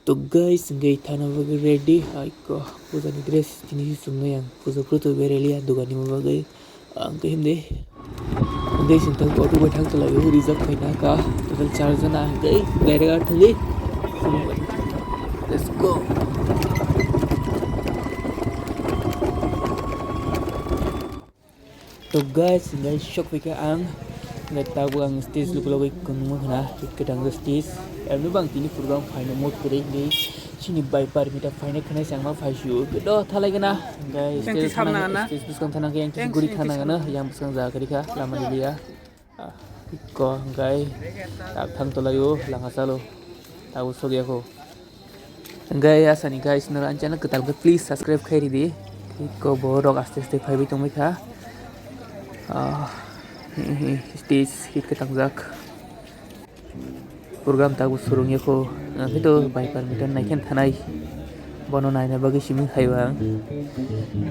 तो guys, ngay thana bagai ready aiko puja ni dress tini sumno yang puja pruto bereli aduga ni bagai ang ke hinde dei sinta auto bai thang tala yo reserve kaina ka total charge na gai gaire ga thali let's go. तो guys, ngay shock bai ka ang ngai tabu ang stage lukulogai kunmu hana kedang stage emnu bang tini program final mode kore dei sini bai Parmita final khana sangma phaisu do thalai gana guys stage buskang thana yang kisi guri thana gana yang buskang ja kari ka lama dia ko gai tak thang tolayo langa salo tahu sogya ko gai asani guys naran channel ketal please subscribe khairi di ko borok aste aste phaibi tongbai kha stage hit ke tangjak program tagu surungnya ko itu bai Parmita naiken thanai bono naina bagi simi khaiwang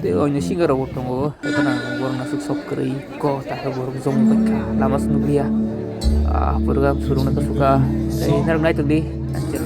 te onyo singar ro tongo etana borna suk sok krei ko ta bor jong bakka lamas nublia program surungna ka suka dai narang nai tungdi anjir.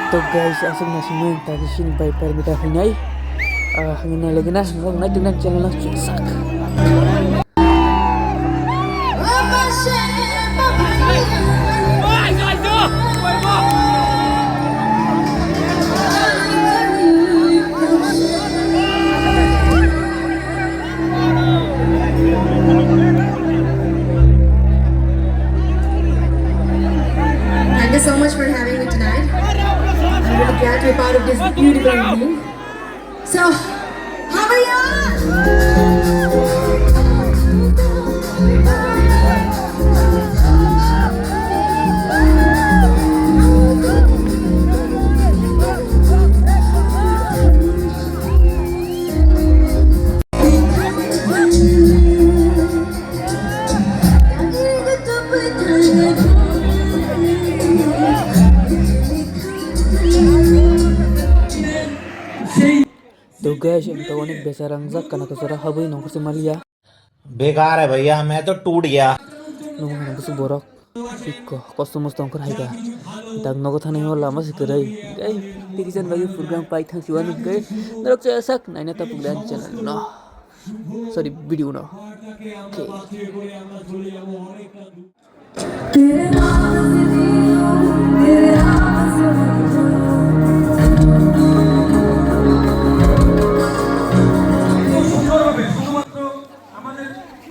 तो guys, asal nasi main tadi sini bai Parmita hinai hangin lagi na ngong na dengan channel na cuksak. Thank you so much for having me tonight. I'm really glad to be part of this beautiful evening. So, how are you? तो guys, हम तो अनेक बेचारंग जक कना कसरा हबई नंको से मालिया बेकार है भैया, मैं तो टूट गया। नंको नंको से बोरक इको कस्तो मस्तो अंकर हाइगा दाग नगो थाने हो लामा से करे गई पिकिसन बगी प्रोग्राम पाइ थां सिवान गई नरक से सक नाइना त पुगदान चैनल न सॉरी वीडियो न ओके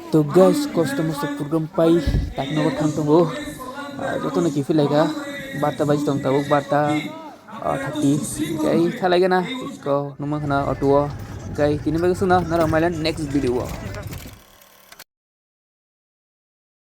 तो guys, customer program pai tak no thang tongo joto na kifi laiga barta baji tong tabuk barta 30 gai thalaiga na ko numang khana auto gai tini baga suna na ramailan next video